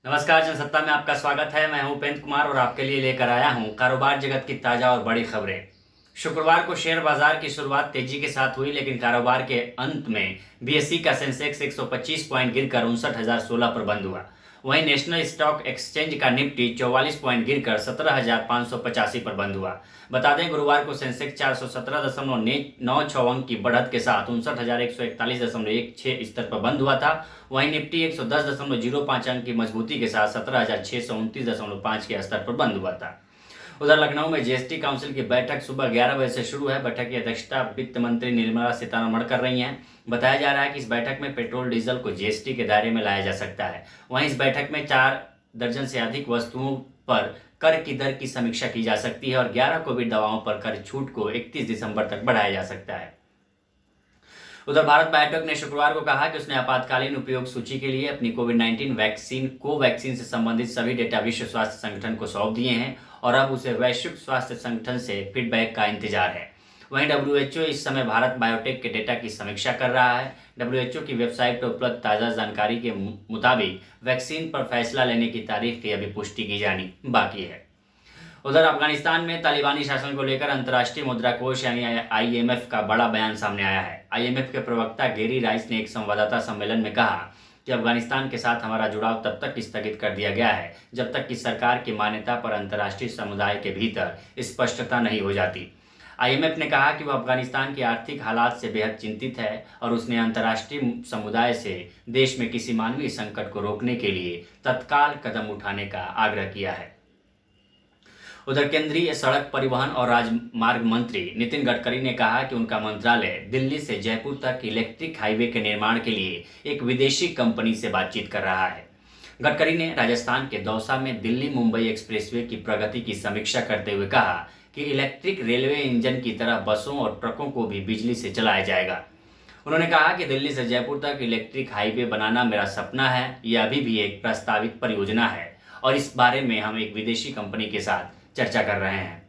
नमस्कार, जनसत्ता में आपका स्वागत है। मैं हूं उपेंद्र कुमार और आपके लिए लेकर आया हूं कारोबार जगत की ताज़ा और बड़ी खबरें। शुक्रवार को शेयर बाजार की शुरुआत तेजी के साथ हुई, लेकिन कारोबार के अंत में बीएसई का सेंसेक्स 125 पॉइंट गिरकर 59,016 पर बंद हुआ। वहीं नेशनल स्टॉक एक्सचेंज का निफ्टी 44 पॉइंट गिरकर 17,585 पर बंद हुआ। बता दें, गुरुवार को सेंसेक्स 417.96 अंक की बढ़त के साथ 59,141.16 स्तर पर बंद हुआ था। वहीं निफ्टी 110.05 अंक की मजबूती के साथ 17,629.5 के स्तर पर बंद हुआ था। उधर लखनऊ में जीएसटी काउंसिल की बैठक सुबह 11 बजे से शुरू है। बैठक की अध्यक्षता वित्त मंत्री निर्मला सीतारमण कर रही हैं। बताया जा रहा है कि इस बैठक में पेट्रोल डीजल को जीएसटी के दायरे में लाया जा सकता है। वहीं इस बैठक में 4 दर्जन से अधिक वस्तुओं पर कर की दर की समीक्षा की जा सकती है और 11 कोविड दवाओं पर कर छूट को 31 दिसंबर तक बढ़ाया जा सकता है। उधर भारत बायोटेक ने शुक्रवार को कहा कि उसने आपातकालीन उपयोग सूची के लिए अपनी कोविड-19 वैक्सीन कोवैक्सीन से संबंधित सभी डेटा विश्व स्वास्थ्य संगठन को सौंप दिए हैं और अब उसे वैश्विक स्वास्थ्य संगठन से फीडबैक का इंतजार है। वहीं डब्ल्यूएचओ इस समय भारत बायोटेक के डेटा की समीक्षा कर रहा है। डब्ल्यूएचओ की वेबसाइट पर उपलब्ध ताज़ा जानकारी के मुताबिक वैक्सीन पर फैसला लेने की तारीख की अभी पुष्टि की जानी बाकी है। उधर अफगानिस्तान में तालिबानी शासन को लेकर अंतर्राष्ट्रीय मुद्रा कोष यानी आईएमएफ का बड़ा बयान सामने आया है। आईएमएफ के प्रवक्ता गेरी राइस ने एक संवाददाता सम्मेलन में कहा कि अफगानिस्तान के साथ हमारा जुड़ाव तब तक स्थगित कर दिया गया है जब तक कि सरकार की मान्यता पर अंतर्राष्ट्रीय समुदाय के भीतर स्पष्टता नहीं हो जाती। आईएमएफ ने कहा कि वह अफगानिस्तान की आर्थिक हालात से बेहद चिंतित है और उसने अंतर्राष्ट्रीय समुदाय से देश में किसी मानवीय संकट को रोकने के लिए तत्काल कदम उठाने का आग्रह किया है। उधर केंद्रीय सड़क परिवहन और राजमार्ग मंत्री नितिन गडकरी ने कहा कि उनका मंत्रालय दिल्ली से जयपुर तक इलेक्ट्रिक हाईवे के निर्माण के लिए एक विदेशी कंपनी से बातचीत कर रहा है। गडकरी ने राजस्थान के दौसा में दिल्ली मुंबई एक्सप्रेसवे की प्रगति की समीक्षा करते हुए कहा कि इलेक्ट्रिक रेलवे इंजन की तरह बसों और ट्रकों को भी बिजली से चलाया जाएगा। उन्होंने कहा कि दिल्ली से जयपुर तक इलेक्ट्रिक हाईवे बनाना मेरा सपना है। यह अभी भी एक प्रस्तावित परियोजना है और इस बारे में हम एक विदेशी कंपनी के साथ चर्चा कर रहे हैं।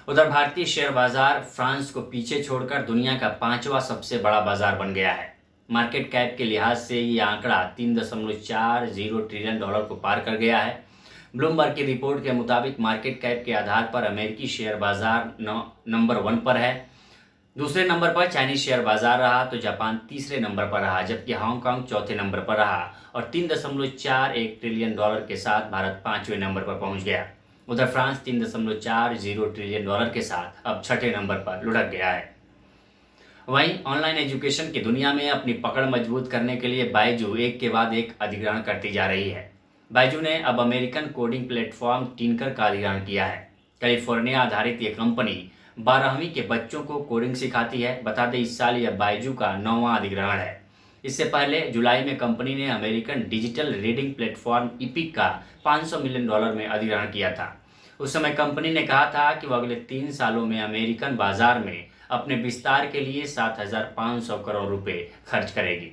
उधर भारतीय शेयर बाजार फ्रांस को पीछे छोड़कर दुनिया का 5वां सबसे बड़ा बाजार बन गया है। मार्केट कैप के लिहाज से ये आंकड़ा 3.40 ट्रिलियन डॉलर को पार कर गया है। ब्लूमबर्ग की रिपोर्ट के मुताबिक मार्केट कैप के आधार पर अमेरिकी शेयर बाजार नंबर 1 पर है। दूसरे नंबर पर चाइनीज शेयर बाजार रहा तो जापान तीसरे नंबर पर रहा, जबकि हांगकांग चौथे नंबर पर रहा और 3.41 ट्रिलियन डॉलर के साथ भारत 5वें नंबर पर पहुंच गया। उधर फ्रांस 3.40 ट्रिलियन डॉलर के साथ अब छठे नंबर पर लुढ़क गया है। वहीं ऑनलाइन एजुकेशन की दुनिया में अपनी पकड़ मजबूत करने के लिए बायजू एक के बाद एक अधिग्रहण करती जा रही है। बायजू ने अब अमेरिकन कोडिंग प्लेटफॉर्म टिंकर का अधिग्रहण किया है। कैलिफोर्निया आधारित ये कंपनी 12वीं के बच्चों को कोडिंग सिखाती है। बता दें, इस साल यह बायजू का 9वां अधिग्रहण है। इससे पहले जुलाई में कंपनी ने American digital reading platform EPIC का $500 मिलियन में अधिग्रहण किया था। उस समय कंपनी ने कहा था कि वह अगले 3 सालों में अमेरिकन बाजार में अपने विस्तार के लिए 7,500 करोड़ रुपए खर्च करेगी।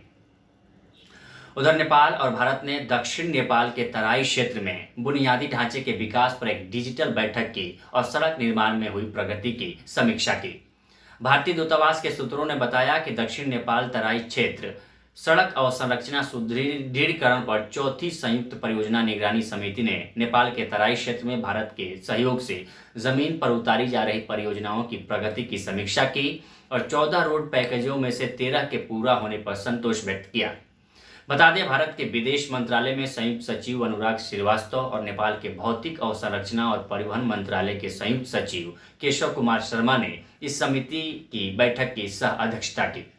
उधर नेपाल और भारत ने दक्षिण नेपाल के तराई क्षेत्र में बुनियादी ढांचे के विकास पर एक डिजिटल बैठक की और सड़क निर्माण में हुई प्रगति की समीक्षा की। भारतीय दूतावास के सूत्रों ने बताया कि दक्षिण नेपाल तराई क्षेत्र सड़क अवसंरचना सुदृढ़ीकरण पर चौथी संयुक्त परियोजना निगरानी समिति ने नेपाल के तराई क्षेत्र में भारत के सहयोग से जमीन पर उतारी जा रही परियोजनाओं की प्रगति की समीक्षा की और 14 रोड पैकेजों में से 13 के पूरा होने पर संतोष व्यक्त किया। बता दें, भारत के विदेश मंत्रालय में संयुक्त सचिव अनुराग श्रीवास्तव और नेपाल के भौतिक अवसंरचना और परिवहन मंत्रालय के संयुक्त सचिव केशव कुमार शर्मा ने इस समिति की बैठक की सह अध्यक्षता की।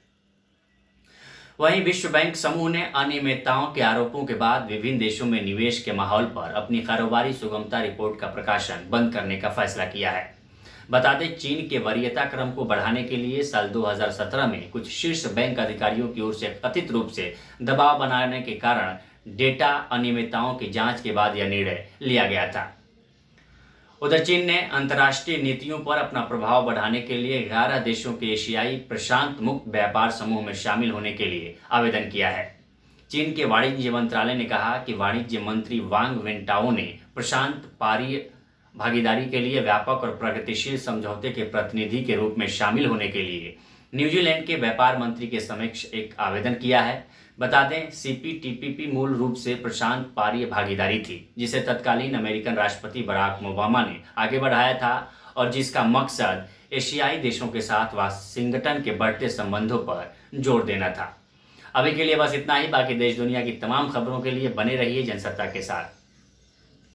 वहीं विश्व बैंक समूह ने अनियमितताओं के आरोपों के बाद विभिन्न देशों में निवेश के माहौल पर अपनी कारोबारी सुगमता रिपोर्ट का प्रकाशन बंद करने का फैसला किया है। बता दें, चीन के वरीयता क्रम को बढ़ाने के लिए साल 2017 में कुछ शीर्ष बैंक अधिकारियों की ओर से कथित रूप से दबाव बनाने के कारण डेटा अनियमितताओं की जांच के बाद यह निर्णय लिया गया था। उधर चीन ने अंतर्राष्ट्रीय नीतियों पर अपना प्रभाव बढ़ाने के लिए 11 देशों के एशियाई प्रशांत मुक्त व्यापार समूह में शामिल होने के लिए आवेदन किया है। चीन के वाणिज्य मंत्रालय ने कहा कि वाणिज्य मंत्री वांग वेंटाओ ने प्रशांत पारी भागीदारी के लिए व्यापक और प्रगतिशील समझौते के प्रतिनिधि के रूप में शामिल होने के लिए न्यूजीलैंड के व्यापार मंत्री के समक्ष एक आवेदन किया है। बता दें CPTPP मूल रूप से प्रशांत पारीय भागीदारी थी, जिसे तत्कालीन अमेरिकन राष्ट्रपति बराक ओबामा ने आगे बढ़ाया था और जिसका मकसद एशियाई देशों के साथ वाशिंगटन के बढ़ते संबंधों पर जोर देना था। अभी के लिए बस इतना ही। बाकी देश दुनिया की तमाम खबरों के लिए बने रहिए जनसत्ता के साथ।